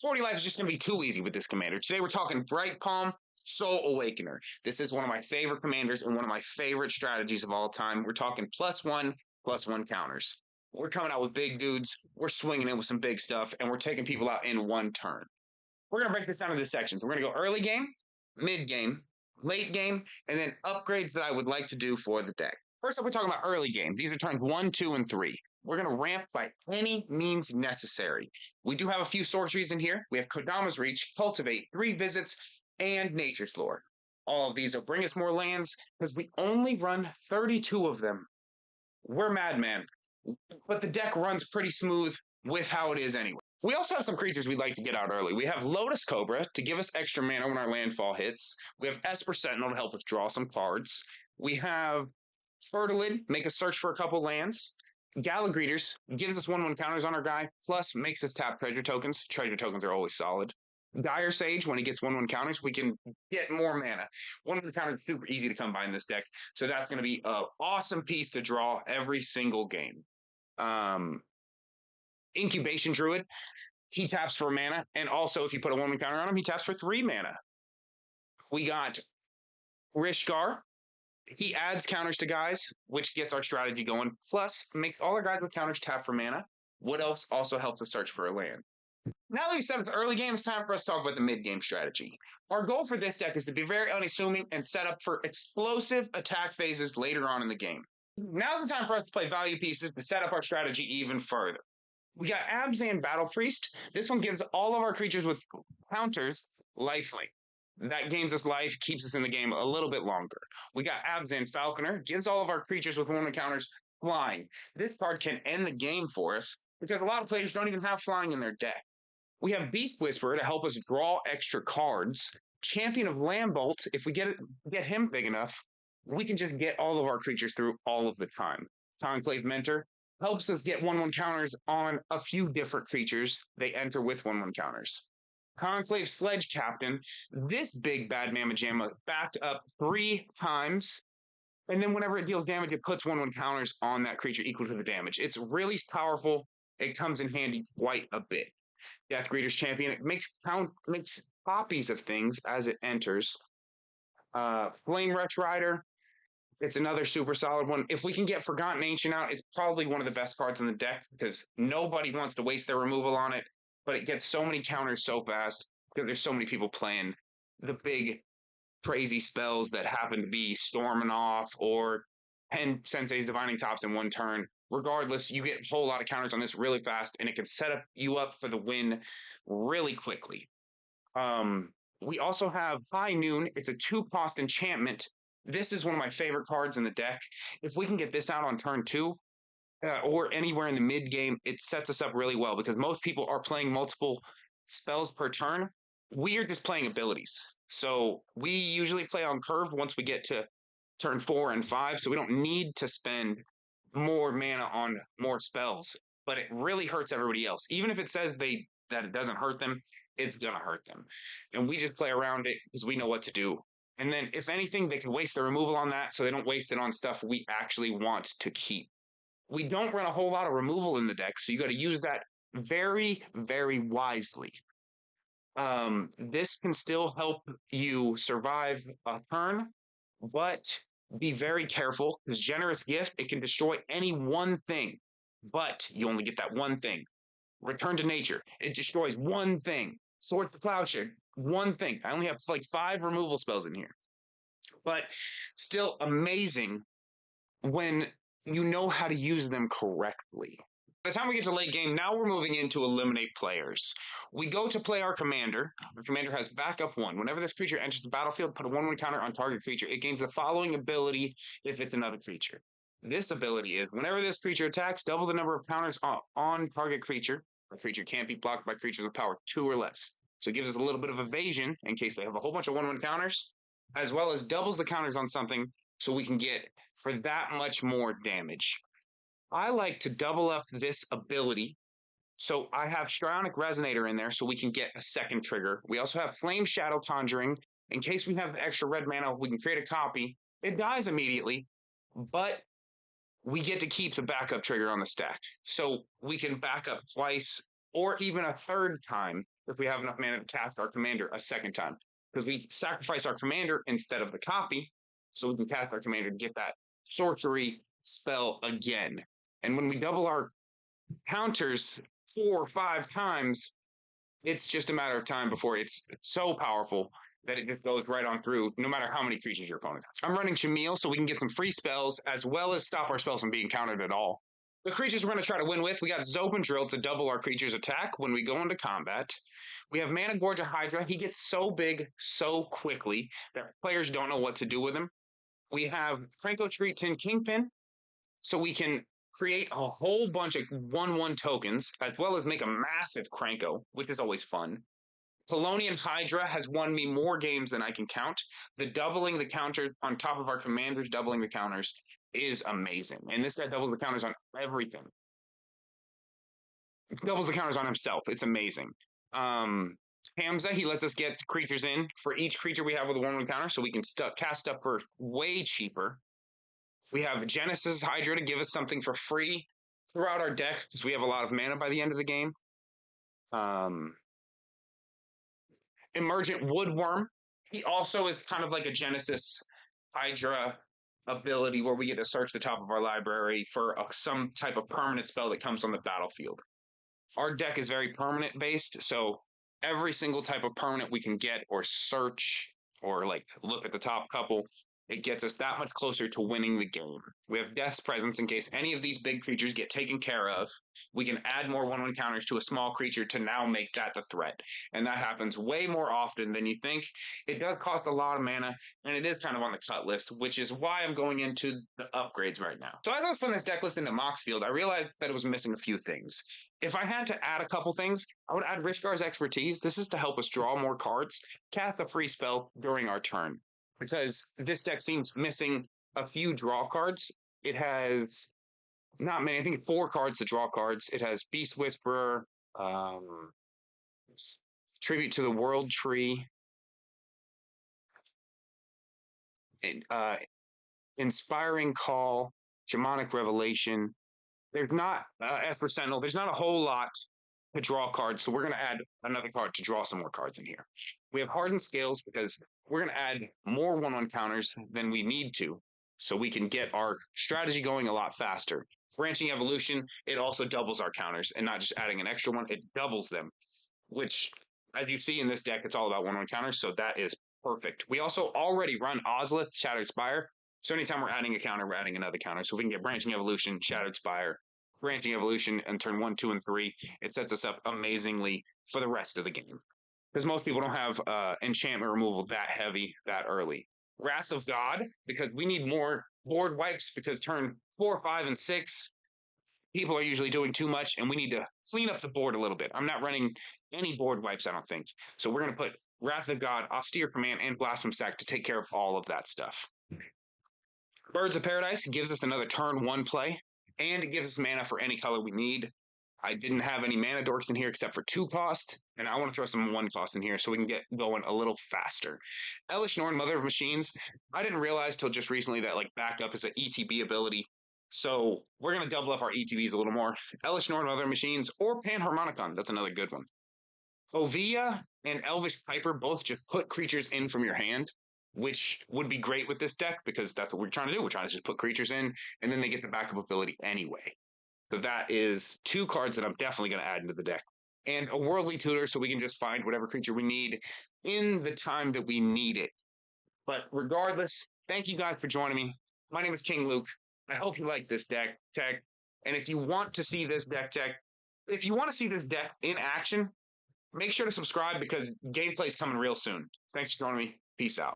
40 life is just going to be too easy with this commander. Today we're talking Brightpalm, Soul Awakener. This is one of my favorite commanders and one of my favorite strategies of all time. We're talking +1/+1 counters. We're coming out with big dudes. We're swinging in with some big stuff, and we're taking people out in one turn. We're going to break this down into sections. We're going to go early game, mid game, late game, and then upgrades that I would like to do for the deck. First up, we're talking about early game. These are turns 1, 2, and 3. We're going to ramp by any means necessary. We do have a few sorceries in here. We have Kodama's Reach, Cultivate, 3 Visits, and Nature's Lore. All of these will bring us more lands because we only run 32 of them. We're madman, but the deck runs pretty smooth with how it is anyway. We also have some creatures we'd like to get out early. We have Lotus Cobra to give us extra mana when our landfall hits. We have Esper Sentinel to help us draw some cards. We have Fertilid, make us search for a couple lands. Galagreeters gives us 1/1 counters on our guy, plus makes us tap treasure tokens. Treasure tokens are always solid. Dire Sage, when he gets 1/1 counters, we can get more mana. 1/1 counters is super easy to come by in this deck, so that's going to be an awesome piece to draw every single game. Incubation Druid, he taps for mana, and also if you put a 1/1 counter on him, he taps for 3 mana. We got Rishgar. He adds counters to guys, which gets our strategy going, plus makes all our guys with counters tap for mana. What else also helps us search for a land? Now that we've set up the early game, it's time for us to talk about the mid-game strategy. Our goal for this deck is to be very unassuming and set up for explosive attack phases later on in the game. Now's the time for us to play value pieces to set up our strategy even further. We got Abzan Battle Priest. This one gives all of our creatures with counters lifelink. That gains us life, keeps us in the game a little bit longer. We got Abzan Falconer, gives all of our creatures with 1/1 counters flying. This card can end the game for us because a lot of players don't even have flying in their deck. We have Beast Whisperer to help us draw extra cards. Champion of Lambbolt, if we get him big enough, we can just get all of our creatures through all of the time. Conclave Mentor helps us get 1/1 counters on a few different creatures. They enter with 1/1 counters. Conclave Sledge Captain, this big bad Mamma Jamma backed up 3 times, and then whenever it deals damage, it puts 1/1 counters on that creature equal to the damage. It's really powerful. It comes in handy quite a bit. Deathgreeter's Champion, it makes copies of things as it enters. Flame Rush Rider, it's another super solid one. If we can get Forgotten Ancient out, it's probably one of the best cards in the deck because nobody wants to waste their removal on it, but it gets so many counters so fast because there's so many people playing the big crazy spells that happen to be storming off or 10 Sensei's Divining Tops in one turn. Regardless, you get a whole lot of counters on this really fast, and it can set you up for the win really quickly. We also have High Noon. It's a 2-cost enchantment. This is one of my favorite cards in the deck. If we can get this out on turn 2, or anywhere in the mid game, it sets us up really well because most people are playing multiple spells per turn. We are just playing abilities. So we usually play on curve once we get to turn 4 and 5, so we don't need to spend more mana on more spells, but it really hurts everybody else. Even if it says that it doesn't hurt them, it's going to hurt them. And we just play around it because we know what to do. And then if anything, they can waste the removal on that so they don't waste it on stuff we actually want to keep. We don't run a whole lot of removal in the deck, so you got to use that very, very wisely. This can still help you survive a turn, but be very careful because Generous Gift, it can destroy any one thing, but you only get that one thing. Return to Nature, it destroys one thing. Swords to Plowshare, one thing. I only have like 5 removal spells in here, but still amazing when you know how to use them correctly. By the time we get to late game, now we're moving into eliminate players. We go to play our commander. Our commander has backup 1. Whenever this creature enters the battlefield, put a 1/1 counter on target creature. It gains the following ability if it's another creature. This ability is whenever this creature attacks, double the number of counters on target creature. The creature can't be blocked by creatures with power 2 or less. So it gives us a little bit of evasion in case they have a whole bunch of 1/1 counters, as well as doubles the counters on something so we can get for that much more damage. I like to double up this ability. So I have Strionic Resonator in there so we can get a second trigger. We also have Flame Shadow Conjuring. In case we have extra red mana, we can create a copy. It dies immediately, but we get to keep the backup trigger on the stack. So we can back up twice or even a third time if we have enough mana to cast our commander a second time. Because we sacrifice our commander instead of the copy, so we can cast our commander to get that sorcery spell again. And when we double our counters 4 or 5 times, it's just a matter of time before it's so powerful that it just goes right on through, no matter how many creatures your opponent has. I'm running Shamil so we can get some free spells, as well as stop our spells from being countered at all. The creatures we're going to try to win with, we got Zope and Drill to double our creature's attack when we go into combat. We have Mana Gorgia Hydra. He gets so big so quickly that players don't know what to do with him. We have Franco Tree Tin Kingpin, so we can create a whole bunch of 1/1 tokens, as well as make a massive Cranko, which is always fun. Polonian Hydra has won me more games than I can count. The doubling the counters on top of our commanders, doubling the counters is amazing. And this guy doubles the counters on everything. Doubles the counters on himself. It's amazing. Hamza, he lets us get creatures in for each creature we have with a 1/1 counter, so we can cast up for way cheaper. We have Genesis Hydra to give us something for free throughout our deck, because we have a lot of mana by the end of the game. Emergent Woodworm. He also is kind of like a Genesis Hydra ability where we get to search the top of our library for some type of permanent spell that comes on the battlefield. Our deck is very permanent based, so every single type of permanent we can get or search or like look at the top couple, it gets us that much closer to winning the game. We have Death's Presence in case any of these big creatures get taken care of. We can add more 1/1 counters to a small creature to now make that the threat. And that happens way more often than you think. It does cost a lot of mana, and it is kind of on the cut list, which is why I'm going into the upgrades right now. So as I was putting this deck list into Moxfield, I realized that it was missing a few things. If I had to add a couple things, I would add Rishgar's Expertise. This is to help us draw more cards, cast a free spell during our turn, because this deck seems missing a few draw cards. It has not many, I think 4 cards to draw cards. It has Beast Whisperer, Tribute to the World Tree, Inspiring Call, Shamanic Revelation. There's not, Esper Sentinel, there's not a whole lot to draw cards, so we're going to add another card to draw some more cards in here. We have Hardened Scales because we're going to add more 1/1 counters than we need to, so we can get our strategy going a lot faster. Branching Evolution, it also doubles our counters, and not just adding an extra one, it doubles them, which, as you see in this deck, it's all about 1/1 counters, so that is perfect. We also already run Ozolith, Shattered Spire, so anytime we're adding a counter, we're adding another counter. So if we can get Branching Evolution, Shattered Spire, Branching Evolution in turn 1, 2, and 3, it sets us up amazingly for the rest of the game. Because most people don't have enchantment removal that heavy that early. Wrath of God, because we need more board wipes, because turn 4, 5, and 6, people are usually doing too much, and we need to clean up the board a little bit. I'm not running any board wipes, I don't think. So we're going to put Wrath of God, Austere Command, and Blasphemous Sack to take care of all of that stuff. Birds of Paradise gives us another turn 1 play, and it gives us mana for any color we need. I didn't have any mana dorks in here except for 2 cost, and I want to throw some 1 cost in here so we can get going a little faster. Elish Norn, Mother of Machines, I didn't realize till just recently that like backup is an ETB ability, so we're going to double up our ETBs a little more. Elish Norn, Mother of Machines, or Panharmonicon, that's another good one. Ovia and Elvish Piper both just put creatures in from your hand, which would be great with this deck because that's what we're trying to do. We're trying to just put creatures in, and then they get the backup ability anyway. So that is 2 cards that I'm definitely going to add into the deck. And a Worldly Tutor so we can just find whatever creature we need in the time that we need it. But regardless, thank you guys for joining me. My name is King Luke. I hope you like this deck tech. And if you want to see this deck tech, if you want to see this deck in action, make sure to subscribe because gameplay is coming real soon. Thanks for joining me. Peace out.